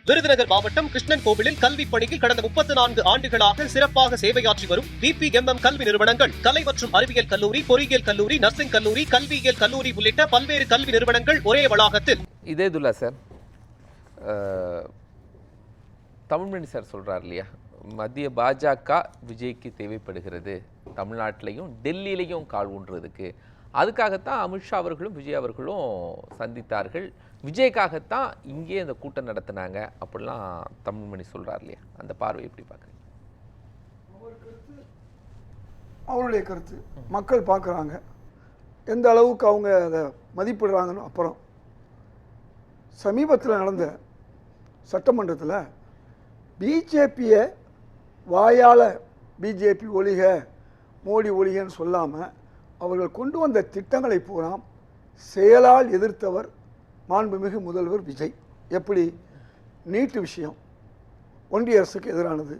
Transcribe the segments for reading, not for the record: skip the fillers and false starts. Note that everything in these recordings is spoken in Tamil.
விருதுநகர் மாவட்டம் கிருஷ்ணன் கோவிலில் கல்வி பணியில் கடந்த 34 ஆண்டுகளாக சிறப்பாக சேவையாற்றி வரும் பிபிஎம்எம் கல்வி நிறுவனங்கள், கலை மற்றும் அறிவியல் கல்லூரி, பொறியியல் கல்லூரி, நர்சிங் கல்லூரி, கல்வியியல் கல்லூரி உள்ளிட்ட பல்வேறு கல்வி நிறுவனங்கள் ஒரே வளாகத்தில். இதே துல்லா சார், தமிழ்மணி சார் சொல்றார் இல்லையா, மத்திய பாஜக விஜய்க்கு தேவைப்படுகிறது, தமிழ்நாட்டிலையும் டெல்லியிலையும் கால் ஊன்றதுக்கு. அதுக்காகத்தான் அமித்ஷா அவர்களும் விஜய் அவர்களும் சந்தித்தார்கள், விஜய்க்காகத்தான் இங்கே இந்த கூட்டம் நடத்தினாங்க அப்படிலாம் தமிழ்மணி சொல்றார் இல்லையா. அந்த பார்வை எப்படி பார்க்குறீங்க? அவருடைய கருத்து மக்கள் பார்க்குறாங்க, எந்த அளவுக்கு அவங்க அதை மதிப்பிடுறாங்கன்னு. அப்புறம் சமீபத்தில் நடந்த சட்டமன்றத்தில் பிஜேபியை வாயால் பிஜேபி ஒழிக மோடி ஒழிகன்னு சொல்லாமல் அவர்கள் கொண்டு வந்த திட்டங்களை பூரா செயலால் எதிர்த்தவர் மாண்புமிகு முதல்வர் விஜய். எப்படி? நீட்டு விஷயம் ஒன்றிய அரசுக்கு எதிரானது,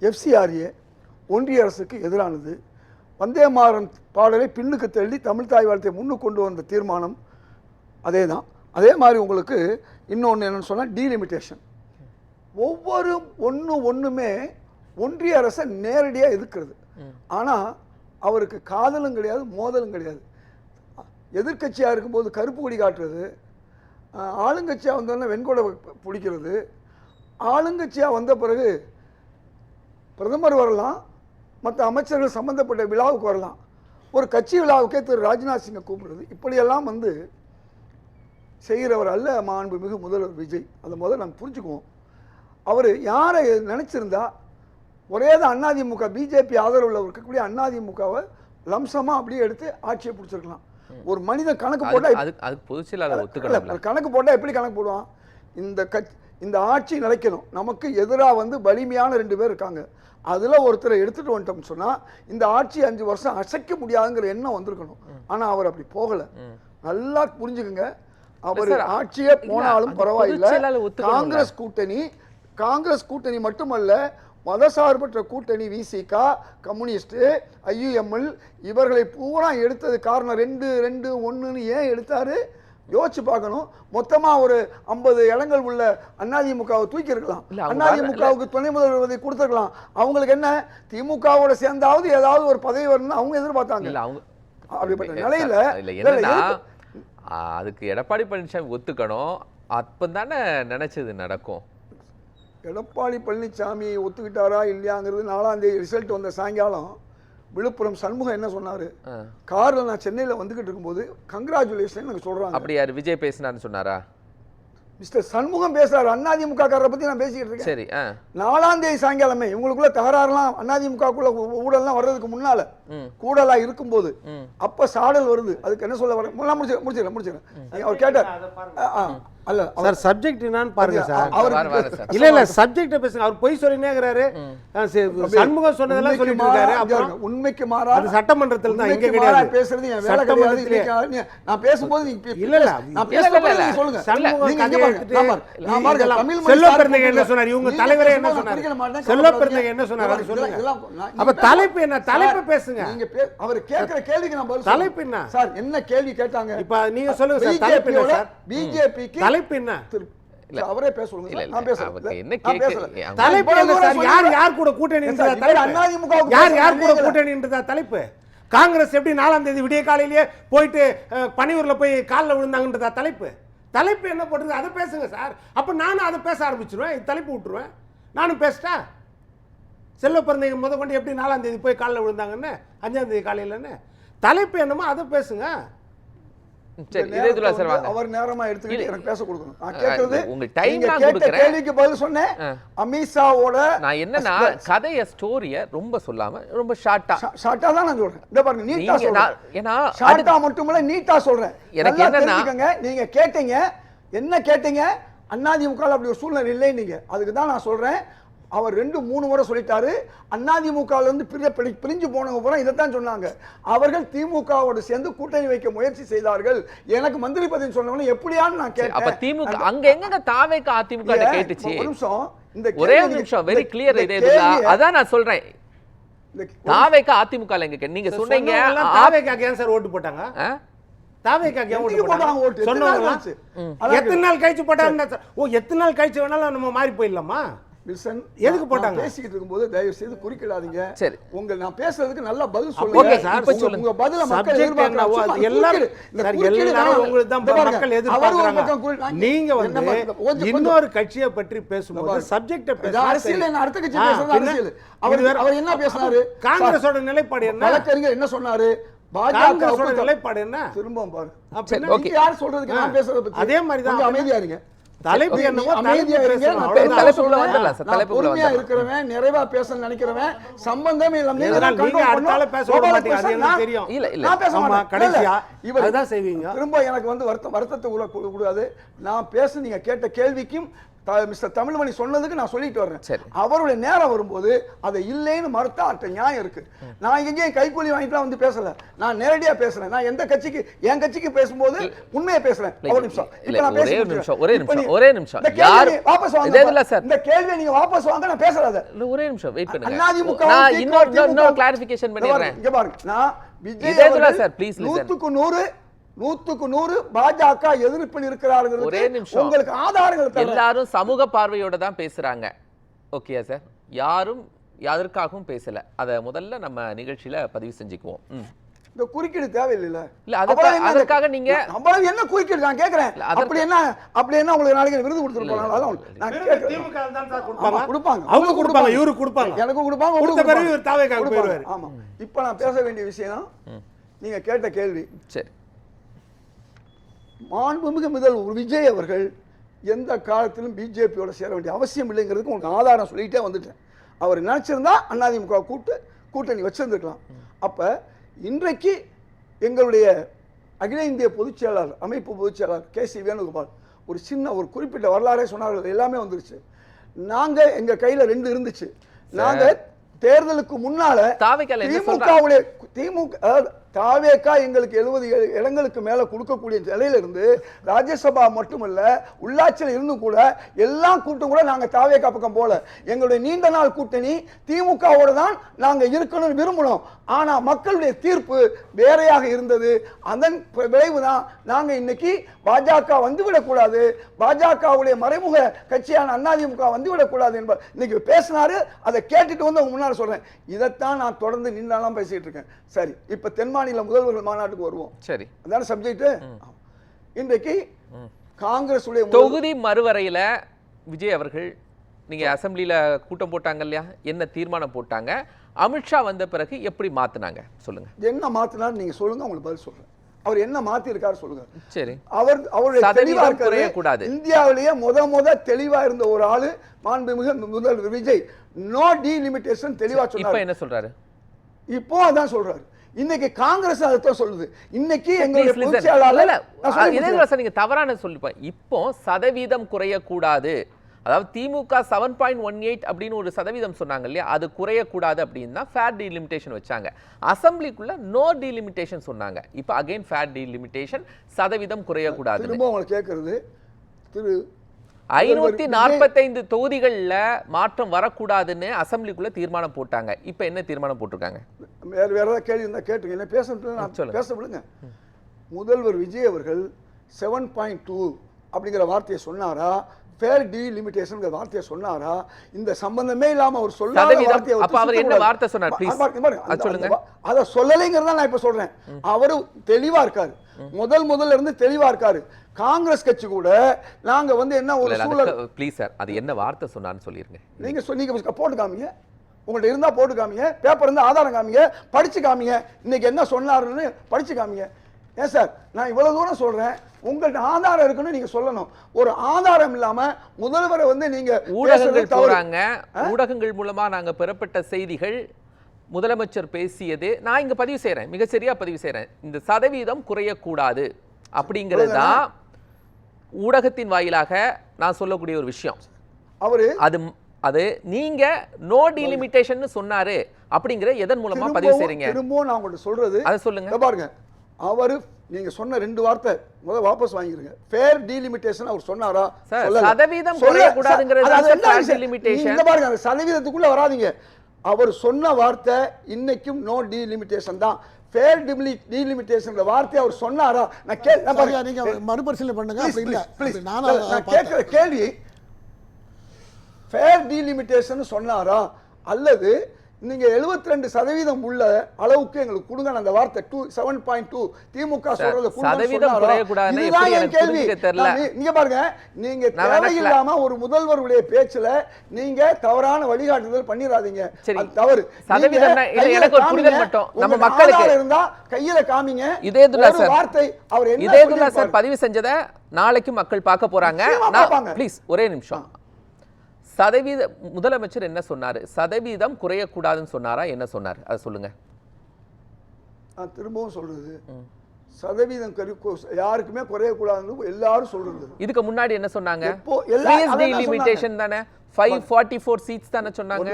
எஃப்சிஆர்ஏ ஒன்றிய அரசுக்கு எதிரானது, வந்தே மாதரம் பாடலை பின்னுக்கு தள்ளி தமிழ் தாய் வாழ்த்தை முன்னுக்கு கொண்டு வந்த தீர்மானம் அதே தான். அதே மாதிரி உங்களுக்கு இன்னொன்று என்னென்னு சொன்னால் டீலிமிட்டேஷன். ஒவ்வொரு ஒன்றுமே ஒன்றிய அரசை நேரடியாக எதிர்க்கிறது. ஆனால் அவருக்கு காதலும் கிடையாது, மோதலும் கிடையாது. எதிர்கட்சியாக இருக்கும்போது கருப்பு கொடி காட்டுறது, ஆளுங்கட்சியாக வந்தோடனே வெண்கொடை பிடிக்கிறது, ஆளுங்கட்சியாக வந்த பிறகு பிரதமர் வரலாம், மற்ற அமைச்சர்கள் சம்மந்தப்பட்ட விழாவுக்கு வரலாம், ஒரு கட்சி விழாவுக்கே திரு ராஜ்நாத் சிங்கை கூப்பிடுறது, இப்படியெல்லாம் வந்து செய்கிறவர் அல்ல மாண்புமிகு முதல்வர் விஜய். அதை முதல்ல நம்ம புரிஞ்சுக்குவோம். அவர் யாரை நினச்சிருந்தா ஒரே தான் அதிமுக பிஜேபி ஆதரவில் இருக்கக்கூடிய அதிமுகவை லம்சமாக அப்படியே எடுத்து ஆட்சியை பிடிச்சிருக்கலாம். ஒரு மனிதன் கணக்கு போட்டால் கணக்கு போட்டால் எப்படி கணக்கு போடுவான்? இந்த ஆட்சி நிலைக்கணும், நமக்கு எதிராக வந்து வலிமையான 2 பேர் இருக்காங்க, அதில் ஒருத்தரை எடுத்துகிட்டு வந்துட்டோம்னு சொன்னால் இந்த ஆட்சி 5 வருஷம் அசைக்க முடியாதுங்கிற எண்ணம் வந்திருக்கணும். ஆனால் அவர் அப்படி போகலை. நல்லா புரிஞ்சுக்குங்க, அவர் ஆட்சியே போனாலும் பரவாயில்லை. காங்கிரஸ் கூட்டணி மட்டுமல்ல, மதசார்பற்ற கூட்டணி விசிக, கம்யூனிஸ்ட், ஐயுஎம்எல் இவர்களை பூரா எடுத்தது காரணம் 2-2-1 ஏன் எடுத்தாரு யோசிச்சு பார்க்கணும். மொத்தமா ஒரு 50 இடங்கள் உள்ள அதிமுகவை தூக்கி இருக்கலாம், அதிமுகவுக்கு துணை முதல்வரை கொடுத்துருக்கலாம். அவங்களுக்கு என்ன, திமுகவோட சேர்ந்தாவது ஏதாவது ஒரு பதவி வரணும்னு அவங்க எதிர்பார்த்தாங்க. அப்படிப்பட்ட நிலையில அதுக்கு எடப்பாடி பழனிசாமி ஒத்துக்கணும், அப்பதானே நினைச்சது நடக்கும். எடப்பாடி பழனிசாமி ஒத்துக்கிட்டாரா இல்லையாங்கிறது 4ஆம் தேதி ரிசல்ட் வந்த சாயங்காலம் விழுப்புரம் சண்முகம் என்ன சொன்னாரு, காரில் நான் சென்னையில் வந்துகிட்டு இருக்கும்போது கங்க்ராச்சுலேஷன் எனக்கு சொல்றாங்க. அப்படி யார் விஜய் பேசினான்னு சொன்னாரா? மிஸ்டர் சண்முகம் பேசுறாரு, அதிமுக காரரை பத்தி நான் பேசிக்கிட்டு இருக்கேன். சரி, 4ஆம் தேதி சாயங்காலமே இவங்களுக்குள்ள தகராறுலாம் அதிமுகக்குள்ள ஊழல்லாம் வர்றதுக்கு முன்னால கூடலா இருக்கும்போது அப்ப சாடல் வருது. அதுக்கு என்ன சொல்ல வர முடிச்சிடறேன். அவர் கேட்டார் அல்ல சார், சப்ஜெக்ட் என்னன்னு பாருங்க சார். இல்ல சப்ஜெக்ட் பேசுங்க. அவர் பொய் சொல்லினேங்கறாரு. சண்முகம் சொன்னதெல்லாம் சொல்லிட்டு இருக்காரு. அப்புறம் உண்மைக்கு மாறா அது சட்டமன்றத்துல தான், இங்க கிடையாது. பேசுறது என் வேலை கிடையாது. நான் பேசும்போது நீங்க இல்ல நான் பேசும்போது நீங்க சொல்லுங்க. சண்முகம் நீங்க பாருங்க தமிழ் செல்லப்பெருந்தகை என்ன சொன்னார், இவங்க தலைவரே என்ன சொன்னார், செல்லப்பெருந்தகை என்ன சொன்னார் அது சொல்லுங்க. அப்ப தலைப்பு என்ன, தலைப்பு பேசுங்க. நீங்க அவர் கேக்குற கேள்விக்கு நான் பதில் தலைப்பு என்ன சார், என்ன கேள்வி கேட்டாங்க இப்ப நீங்க சொல்லுங்க சார். தலைப்பு என்ன சார்? பிஜேபிக்கு தலைப்பு என்ன? அவரே பேச சொல்லுங்க. நான் பேசல. என்ன கேக்குறீங்க? தலைப்பு என்ன சார்? யார் கூட கூட்டணி என்றதா தலைப்பு? யார் கூட கூட்டணி என்றதா தலைப்பு? காங்கிரஸ் எப்படி 4ஆம் தேதி விடிய காலையிலேயே போயிட்டு பனியூர்ல போய் காலில் விழுந்தாங்கன்றதா தலைப்பு? தலைப்பு என்ன போட்டுருக்கு அதை பேசுங்க சார். அப்ப நானும் அதை பேச ஆரம்பிச்சிருவேன், தலைப்பு விட்டுருவேன். நானும் பேசிட்டா செல்லப்பெருந்தகை முதற்கொண்டு எப்படி 4ஆம் தேதி போய் காலில் விழுந்தாங்கன்னு, 5ஆம் தேதி காலையிலன்னு தலைப்பு என்னமோ அதை பேசுங்க. அவர் நேரமா எடுத்துக்கிட்டு எனக்கு பேச கொடுக்கணும். நான் கேக்குறது உங்க டைம் நான் கொடுக்கிறேன். கேள்விக்கு பதில் சொன்னேன். அமித்ஷாவோட நான் என்னன்னா கதைய ஸ்டோரிய ரொம்ப சொல்லாம ரொம்ப ஷார்ட்டா தான் நான் சொல்றேன். இந்த பாருங்க, நீட்டா சொல்றேன். ஏனா ஷார்ட்டா மட்டும் இல்ல, நீட்டா சொல்றேன். எனக்கு என்னன்னா நீங்க கேட்டீங்க, என்ன கேட்டீங்க, அதிமுகல அப்படி ஒரு சூழ்நிலை இல்லை நீங்க. அதுக்கு தான் நான் சொல்றேன். அவர் 2-3 முறை சொல்லிட்டாரு. அதிமுகல இருந்து பிரிஞ்சு போனவங்க பூரா இதைத்தான் சொன்னாங்க. அவர்கள் திமுகவோடு சேர்ந்து கூட்டணி வைக்க முயற்சி செய்தார்கள். எனக்கு மந்திரி பதவி சொன்னவங்க எப்படியான்னு நான் கேட்டேன். அப்ப திமுக அங்க எங்க தாவேக அதிமுக கேட்டுச்சு? ஒரு நிமிஷம், இந்த ஒரே நிமிஷம், வெரி கிளியர். அதான் நான் சொல்றேன், தாவேக அதிமுக எங்க நீங்க சொன்னீங்க. தாவேக ஏன் சார் ஓட்டு போட்டாங்க? தாவேக்காக்கு எவன் என்னைக்கு போட்டாங்க ஓட்டு? எத்தனை நாள் சொன்னவங்க கழிச்சு? அதான் எத்தனை நாள் கழிச்சு போட்டாங்க? ஓ, எத்தனை நாள் கழிச்சு வேணாலும் நம்ம மாறி போயிடலாமா? வில்சன், எதுக்கு போட்டாங்க? நான் பேசிக்கிட்டு இருக்கும்போது தயவு செய்து குறுக்கிடாதீங்க. சரி. நான் பேசுறதுக்கு நல்லா பதில் ஓகே சொல்லுங்க. சார், இப்ப சொல்லுங்க. உங்க பதில மக்கள் Subject என்னவோ அது எதிர்பார்க்கறாங்க. எல்லாரும் இந்த சார், குறுக்கீடு எல்லாரும் வேணாம். உங்களுக்கு தான் இந்த பாருங்க, மக்கள் அவர் ஒரு எதிர்பார்க்கறாங்க. பக்கம் குறுக்கீடு. நீங்க என்னம்மா, வந்து கொஞ்சம் இன்னொரு கட்சியை பற்றி பேசும்போது பாருங்க. சப்ஜெக்ட இது பேச அரசியல் என்ன, அடுத்த கட்சி பேசுறது அரசியல். அவர் என்ன பேசினாரு? காங்கிரஸோட நிலைப்பாடு என்ன? வழக்கறிஞர் என்ன சொன்னாரு? காங்கிரஸோட நிலைப்பாடு என்ன? திரும்ப பாரு. சரி, ஓகே. நீங்க யார் சொல்றதுக்கு நான் பேசுறத பத்தி? அதே மாதிரி தான் கொஞ்சம் அமைதியா இருங்க. தலைப்பு என்னவோ அமைதியா தலைப்பு இருங்க. பேசணும். நான் அவ்வளவுதான். தலைப்புக்குள்ள வந்துடலாம் சார், நான் தலைப்புக்குள்ள பொறுமையா வந்துடலாம். இருக்கிறவன், நிறைவா பேசணும்னு நினைக்கிறவன், சம்பந்தமே இல்லாம நீங்க இதனால் தான் நீங்க control அடுத்த ஆளை பண்ணணும். பேச விட கோபால மாட்டீங்க, அது கிருஷ்ணன் எனக்கு நான் தெரியும். இல்ல இல்ல நான் பேச ஆமா, மாட்டேன். கடைசியா இவர் அதுதான் செய்வீங்க. திரும்ப எனக்கு வந்து வருத்தத்தை கூடாது. நான் பேச நீங்க கேட்ட கேள்விக்கும் மிஸ்டர் தமிழ்மணி சொன்னதுக்கு நான் சொல்லிட்டு வர்றேன். சரி. அவருடைய நேரம் வரும்போது அதை இல்லைன்னு மறுத்தா அட்ட நியாயம் இருக்கு. நான் எங்கேயும் கைக்கூலி வாங்கிட்டு வந்து பேசல. நான் நேரடியா பேசுறேன். நான் எந்த கட்சிக்கு, என் கட்சிக்கு பேசும்போது உண்மையை பேசுறேன். ஒரு நிமிஷம். இப்ப நான் ஒரே பேசிட்டு நிமிஷம், இருக்கேன். ஒரே இப்ப நிமிஷம், நீ- ஒரே நிமிஷம். இந்த கேள்வியை யார் நீ வாபஸ் வாங்க. இதே இல்ல சார். இந்த கேள்வியை நீங்க வாபஸ் வாங்க, நான் பேசறத. இல்ல, ஒரே நிமிஷம் வெயிட் பண்ணுங்க. அதிமுக நான் இன்னொரு கிளாரிஃபிகேஷன் பண்ணிடுறேன். இங்க பாருங்க, நான் விஜய் இதே இல்ல அவர்கள் சார், please listen. 100க்கு 100 பாஜக எதிர்ப்பில் இருக்கிறார்கள். ஒரே நிமிஷம். உங்களுக்கு ஆதாரங்கள் தரேன். எல்லாரும் சமூக பார்வையோட தான் பேசுறாங்க. ஓகே சார், யாரும் எதற்காகவும் பேசல. அத முதல்ல நம்ம நிகழ்ச்சியில பதிவு செஞ்சுக்குவோம். இந்த குறுக்கீடு தேவையில்லை. இல்ல, அதற்காக நீங்க அவ்வளவு என்ன குறுக்கீடு நான் கேக்குறேன். இல்ல, அப்படி என்ன உங்களுக்கு நாளைக்கு விருது கொடுத்துட்டு போறாங்க? அதான் நான் கேக்குறேன். திமுக தான் சார் ஆமா, கொடுப்பாங்க. அவங்க கொடுப்பாங்க, இவரு கொடுப்பாங்க. எனக்கு கொடுப்பாங்க, கொடுத்த உங்களுக்கு பிறகு இவர் தாவேக்காக கொடுப்பாங்க. போயிடுவாரு. ஆமா. இப்போ நான் பேச வேண்டிய விஷயம் நீங்க கேட்ட கேள்வி. சரி. மாண்புமிகு முதல்வர் விஜய் அவர்கள் எந்த காலத்திலும் பிஜேபியோட சேர வேண்டிய அவசியம் இல்லைங்கிறதுக்கு உங்களுக்கு ஆதாரம் சொல்லிட்டே வந்துட்டேன். அவர் நினைச்சிருந்தா அதிமுக கூட்டணி வச்சிருந்துக்கலாம். அப்ப இன்றைக்கு எங்களுடைய அகில இந்திய பொதுச் செயலாளர், அமைப்பு பொதுச் செயலாளர் KC வேணுகோபால் ஒரு ஒரு குறிப்பிட்ட வரலாறே சொன்னார்கள். எல்லாமே வந்துருச்சு. நாங்க எங்க கையில 2 இருந்துச்சு. நாங்க தேர்தலுக்கு முன்னால தாவேகா எங்களுக்கு 70 இடங்களுக்கு மேல கொடுக்கக்கூடிய நிலையில இருந்து ராஜ்யசபா மட்டுமல்ல உள்ளாட்சியில் இருந்தும் கூட எல்லா கூட்டம் கூட நாங்க தாவேகா பக்கம் போல. எங்களுடைய நீண்ட நாள் கூட்டணி திமுகவோட தான் நாங்க இருக்கணும்னு விரும்பணும். ஆனா மக்களுடைய தீர்ப்பு வேறையாக இருந்தது. அதன் விளைவுதான் நாங்க இன்னைக்கு பாஜக வந்துவிடக்கூடாது, பாஜகவுடைய மறைமுக கட்சியான அதிமுக வந்துவிடக்கூடாது என்பது இன்னைக்கு பேசினாரு. அதை கேட்டுட்டு வந்து அவங்க முன்னாடி சொல்றேன். இதைத்தான் நான் தொடர்ந்து நின்னாலாம் பேசிட்டு இருக்கேன். சரி, இப்ப தென்மாநில முதல்வர்கள் மாநாட்டுக்கு வருவோம். சரி, அதான சப்ஜெக்ட். இன்றைக்கு காங்கிரஸ் தொகுதி மறுவரையில விஜய் அவர்கள் நீங்க அசெம்பிளில கூட்டம் போட்டாங்க இல்லையா, என்ன தீர்மானம் போட்டாங்க? அமித்ஷா வந்த பிறகு எப்படி மாத்தினாங்க சொல்லுங்க. என்ன மாத்தினார் நீங்க சொல்லுங்க, உங்களுக்கு பதில் சொல்றேன். அவர் என்ன மாத்தி இருக்காரு சொல்லுங்க. சரி, அவருடைய தெளிவா கூடாது. இந்தியாவிலேயே முத தெளிவா இருந்த ஒரு ஆளு மாண்புமிகு முதல்வர் விஜய். நோ டீலிமிட்டேஷன் தெளிவா சொன்னார். இப்போ என்ன சொல்றாரு? இப்போ அதான் சொல்றாரு. இன்னைக்கு காங்கிரஸ் அதான் சொல்லுது. இன்னைக்கு எங்களுடைய பொதுச் செயலாளர் நீங்க தவறான சொல்லிப்பேன். இப்போ சதவீதம் குறையக்கூடாது, அதாவது திமுக 7.18 அப்படின்னு ஒரு சதவீதம் சொன்னாங்க இல்லையா, அது குறையக்கூடாது அப்படின்னு தான் ஃபேர் டீலிமிட்டேஷன் வச்சாங்க. அசம்பிளிக்குள்ள நோ டீலிமிட்டேஷன் சொன்னாங்க. இப்போ அகைன் ஃபேர் டீலிமிட்டேஷன், சதவீதம் குறையக்கூடாது. திரும்ப உங்களுக்கு கேட்கறது, திரு 545 தொகுதிகள்ல மாற்றம் வரக்கூடாதுன்னு அசம்பிளிக்குள்ள தீர்மானம் போட்டாங்க. இப்போ என்ன தீர்மானம் போட்டிருக்காங்க? வேற ஏதாவது கேள்வி இருந்தா கேட்டுங்க, என்ன பேச விடுங்க. முதல்வர் விஜய் அவர்கள் 7.2 அப்படிங்கிற வார்த்தையை சொன்னாரா, ஃபேர் டீலிமிட்டேஷன் வார்த்தையை சொன்னாரா? இந்த சம்பந்தமே இல்லாம அவர் சொல்லாத வார்த்தையை அப்ப அவர் என்ன வார்த்தை சொன்னார் ப்ளீஸ் சொல்லுங்க. அத சொல்லலைங்கறத நான் இப்ப சொல்றேன். அவரு தெளிவா இருக்காரு. முதல்ல இருந்து தெளிவா இருக்காரு. காங்கிரஸ் கட்சி கூட நாங்க வந்து என்ன ஒரு சூழல். ப்ளீஸ் சார், அது என்ன வார்த்தை சொன்னான்னு சொல்லிருங்க. நீங்க போட்டு காமிங்க, உங்கள்ட்ட இருந்தா போட்டு காமிங்க, பேப்பர் இருந்தா ஆதாரம் காமிங்க, படிச்சு காமிங்க. இன்னைக்கு என்ன சொன்னாருன்னு படிச்சு காமிங்க. ஏன் சார், நான் இவ்வளவு தூரம் சொல்றேன், உங்கள்ட்ட ஆதாரம் இருக்குன்னு நீங்க சொல்லணும். ஒரு ஆதாரம் இல்லாம முதல்வரை வந்து நீங்க ஊடகங்கள் போறாங்க, ஊடகங்கள் மூலமா நாங்க பெறப்பட்ட செய்திகள், முதலமைச்சர் பேசியது நான் இங்க பதிவு செய்யறேன், மிக சரியா பதிவு செய்யறேன். இந்த சதவீதம் குறையக்கூடாது அப்படிங்கிறது தான் ஊடகத்தின் வாயிலாக நான் சொல்லக்கூடிய ஒரு விஷயம். அவரு அது நீங்க நோ டீலிமிட்டேஷன் சொன்னாரு அப்படிங்கிற எதன் மூலமா பதிவு செய்றீங்க? திரும்ப நான் உங்களுக்கு சொல்றது அதை சொல்லுங்க. பாருங்க, அவரு நீங்க சொன்ன 2 வார்த்தை முதல்ல வாபஸ் வாங்கிருங்க. ஃபேர் டீலிமிட்டேஷன் அவர் சொன்னாரா? சதவீதம் குறையக்கூடாதுங்கிறது ஃபேர் டீலிமிட்டேஷன். இந்த பாருங்க, அந்த சதவீதத்துக்குள்ள வராதீங்க. அவர் சொன்ன வார்த்தை இன்னைக்கும் நோ டீலிமிட்டேஷன் தான். ஃபேர் டீலிமிட்டேஷன் வார்த்தை அவர் சொன்னாரா? சரியா, நீங்க மறுபரிசீலனை பண்ணுங்க. அப்படி இல்ல, அப்படி நானும் நான் கேட்கிற கேள்வி ஃபேர் டீலிமிட்டேஷன் சொன்னாரா, அல்லது நீங்க 72% உள்ள அளவுக்கு எங்களுக்கு கொடுங்க அந்த வார்த்தை 7.2 திமுக சொல்றது சதவீதம் குறையக்கூடாதுன்னு எப்படி எனக்கு புரிஞ்சுக்க தெரியல. நீங்க பாருங்க, நீங்க தேவையில்லாம ஒரு முதல்வருடைய பேச்சுல நீங்க தவறான வழிகாட்டுதல் பண்ணிராதீங்க. அது தவறு. சதவீதம் எனக்கு ஒரு புரிதல் மட்டும் நம்ம மக்களுக்கு இருந்தா கையில காமிங்க. இதேதுல்லா சார் வார்த்தை அவர் என்ன இதேதுல்லா சார் பதிவு செஞ்சதை நாளைக்கு மக்கள் பார்க்க போறாங்க. ப்ளீஸ் ஒரே நிமிஷம். முதலமைச்சர் என்ன சொன்னாரு? சதவீதம் குறையக்கூடாதுன்னு சொன்னாரா, என்ன சொன்னார் அதை சொல்லுங்க. நான் திரும்பவும் சொல்றது, சதவீதம் யாருக்குமே குறையக்கூடாதுன்னு எல்லாரும் சொல்றது. இதுக்கு முன்னாடி என்ன சொன்னாங்க? லிமிட்டேஷன் தானே, 544 சீட்ஸ் தானே சொன்னாங்க.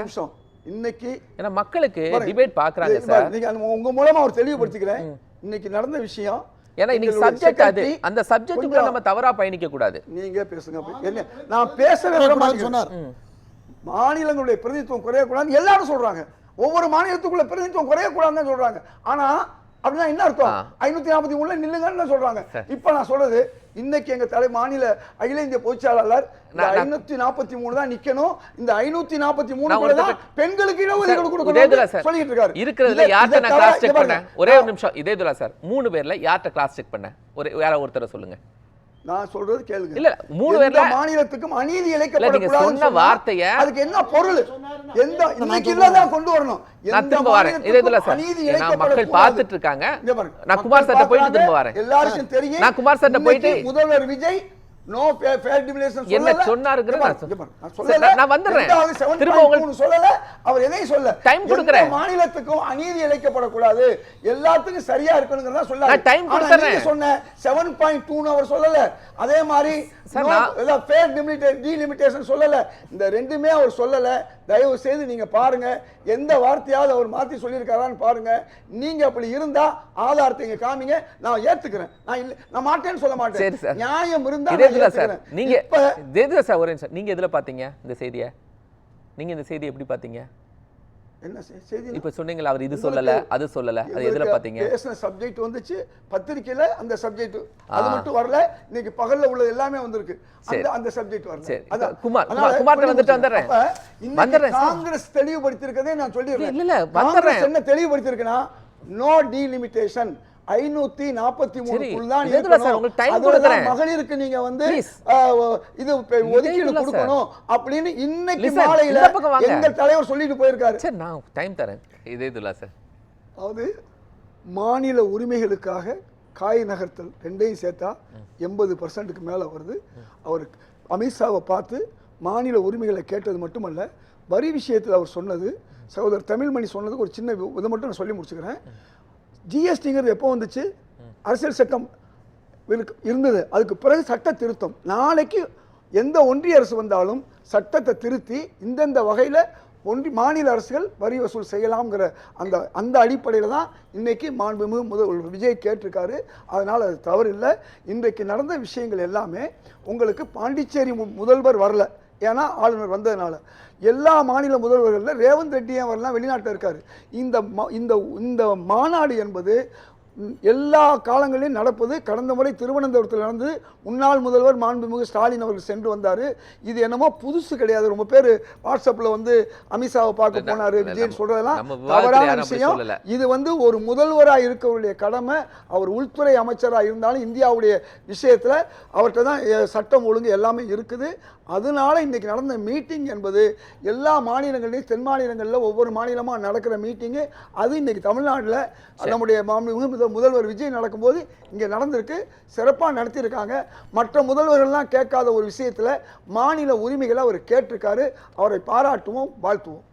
இன்னைக்கு ஏன்னா மக்களுக்கு டிபேட் பாக்குறாங்க சார். நீங்க உங்க மூலமா அவர் தெளிவுபடுத்திக்கிறேன். இன்னைக்கு நடந்த விஷயம், ஏன்னா இன்னைக்கு சப்ஜெக்ட் அது, அந்த சப்ஜெக்ட்டுக்குள்ள நம்ம தவறா பயணிக்க கூடாது. நீங்க பேசுங்க. என்ன நான் பேசுறேன் சொன்னார். மாநிலங்களுடைய பிரதிநிதித்துவம் குறையக்கூடாது எல்லாரும் சொல்றாங்க. ஒவ்வொரு மாநிலத்துக்குள்ள பிரதிநிதித்துவம் குறையக்கூடாதுன்னு சொல்றாங்க. ஆனா அப்படின்னா என்ன அர்த்தம்? 543 நில்லுங்கன்னு சொல்றாங்க. இப்ப நான் சொல்றது, இன்னைக்கு எங்க மாநில அகில இந்திய பொதுச்செயலாளர் 543 தான் நிக்கணும். இந்த 543 தான் பெண்களுக்கு இடஒதுக்கீடு கொடுக்கணும் சொல்லிட்டு இருக்காரு. இருக்கிறதுல யார்ட்ட நான் கிராஸ் செக் பண்ணேன்? ஒரே ஒரு நிமிஷம். இதேதுல்லா சார் 3 பேர்ல யார்ட்ட கிராஸ் செக் பண்ணேன்? வேற ஒருத்தர சொல்லுங்க. நான் சொல்றது கேளுங்க. இல்ல 3 பேர்ல மாநிலத்துக்கும் அநீதி இழைக்கப்படக்கூடாது சொன்ன வார்த்தைய, அதுக்கு என்ன பொருள்? எந்த இன்னைக்கு இல்ல கொண்டு வரணும். நான் திரும்ப வரேன். இதேதுல்லா சார் மக்கள் பார்த்துட்டு இருக்காங்க. நான் குமார் சார்ட்ட போயிட்டு திரும்ப வரேன். எல்லாருக்கும் தெரியும். நான் குமார் சார்ட்ட போயிட்டு முதல்வர் விஜய் நோ ஃபேர் டிமினேஷன் என்ன சொன்னாருங்கற நான் வந்துறேன். திரும்ப உங்களுக்கு சொல்லல, அவர் எதை சொல்ல டைம் கொடுக்கிறேன். மாநிலத்துக்கும் அநீதி இழைக்கப்படக்கூடாது, எல்லாத்துக்கும் சரியா இருக்கணும்ங்கறத சொல்றாரு. நான் டைம் கொடுக்கிறேன். நீங்க சொன்ன 7.2 அவர் சொல்லல. அதே மாதிரி ஃபேர் டீலிமிட்டேஷன் சொல்லல. இந்த ரெண்டுமே அவர் சொல்லல. தயவு செய்து நீங்க பாருங்க, எந்த வார்த்தையாவது அவர் மாத்தி சொல்லியிருக்காரான்னு பாருங்க. நீங்க அப்படி இருந்தா ஆதாரத்தை இங்க காமிங்க, நான் ஏத்துக்கிறேன். நான் மாட்டேன்னு சொல்ல மாட்டேன். நியாயம் இருந்தா நீங்க நீங்க எதுல பாத்தீங்க இந்த செய்தியை? நீங்க இந்த செய்தி எப்படி பாத்தீங்க? என்ன செய்தி? இப்ப சொன்னீங்களா அவர் இது சொல்லல அது சொல்லல, அது எதுல பாத்தீங்க? பேசின சப்ஜெக்ட் வந்துச்சு பத்திரிக்கையில, அந்த சப்ஜெக்ட் அது மட்டும் வரல. இன்னைக்கு பகல்ல உள்ளது எல்லாமே வந்திருக்கு. அந்த சப்ஜெக்ட் வரல. சரி குமார் வந்துட்டு வந்துறேன். காங்கிரஸ் தெளிவுபடுத்தி இருக்கதே நான் சொல்லிடுறேன். இல்ல வந்துறேன். என்ன தெளிவுபடுத்தி இருக்குன்னா, நோ டீலிமிட்டேஷன் 543 தான் மகளிருக்கு நீங்க வந்து இது ஒதுக்கீடு கொடுக்கணும் அப்படின்னு இன்னைக்கு மாலையில எங்க தலைவர் சொல்லிட்டு போயிருக்காரு. சரி நான் டைம் தரேன். இதேதுல்லா சார், அதாவது மாநில உரிமைகளுக்காக காய் நகர்த்தல் ரெண்டையும் சேர்த்தா 80% மேல வருது. அவர் அமித்ஷாவை பார்த்து மாநில உரிமைகளை கேட்டது மட்டுமல்ல, வரி விஷயத்தில் அவர் சொன்னது, சகோதரர் தமிழ்மணி சொன்னது ஒரு சின்ன இதை மட்டும் நான் சொல்லி முடிச்சுக்கிறேன். ஜிஎஸ்டிங்கிறது எப்போ வந்துச்சு? அரசியல் சட்டம் இருந்தது, அதுக்கு பிறகு சட்ட திருத்தம். நாளைக்கு எந்த ஒன்றிய அரசு வந்தாலும் சட்டத்தை திருத்தி இந்தந்த வகையில் மாநில அரசுகள் வரி வசூல் செய்யலாம்ங்கிற அந்த அடிப்படையில் தான் இன்னைக்கு மாண்புமிகு முதல்வர் விஜய் கேட்டிருக்காரு. அதனால் அது தவறு இல்லை. இன்றைக்கு நடந்த விஷயங்கள் எல்லாமே உங்களுக்கு பாண்டிச்சேரி முதல்வர் வரல, ஏன்னா ஆளுநர் வந்ததுனால. எல்லா மாநில முதல்வர்களில் ரேவந்த் ரெட்டியும் அவரெல்லாம் வெளிநாட்டில் இருக்கார். இந்த மாநாடு என்பது எல்லா காலங்களிலும் நடப்பது. கடந்த முறை திருவனந்தபுரத்தில் நடந்து முன்னாள் முதல்வர் மாண்புமிகு ஸ்டாலின் அவர்கள் சென்று வந்தார். இது என்னமோ புதுசு கிடையாது. ரொம்ப பேர் வாட்ஸ்அப்பில் வந்து அமித்ஷாவை பார்க்க போனார் விஜய் சொல்றதெல்லாம் தவறான விஷயம். இது வந்து ஒரு முதல்வராக இருக்கக்கூடிய கடமை. அவர் உள்துறை அமைச்சராக இருந்தாலும் இந்தியாவுடைய விஷயத்தில் அவர்கிட்ட தான் சட்டம் ஒழுங்கு எல்லாமே இருக்குது. அதனால இன்னைக்கு நடந்த மீட்டிங் என்பது எல்லா மாநிலங்களையும், தென் மாநிலங்களில் ஒவ்வொரு மாநிலமாக நடக்கிற மீட்டிங்கு, அது இன்னைக்கு தமிழ்நாட்டில் நம்முடைய முதல்வர் விஜய் நடக்கும்போது இங்கே நடந்திருக்கு. சிறப்பாக நடத்தியிருக்காங்க. மற்ற முதல்வர்கள்லாம் கேட்காத ஒரு விஷயத்தில் மாநில உரிமைகளை அவர் கேட்டிருக்காரு. அவரை பாராட்டுவோம், வாழ்த்துவோம்.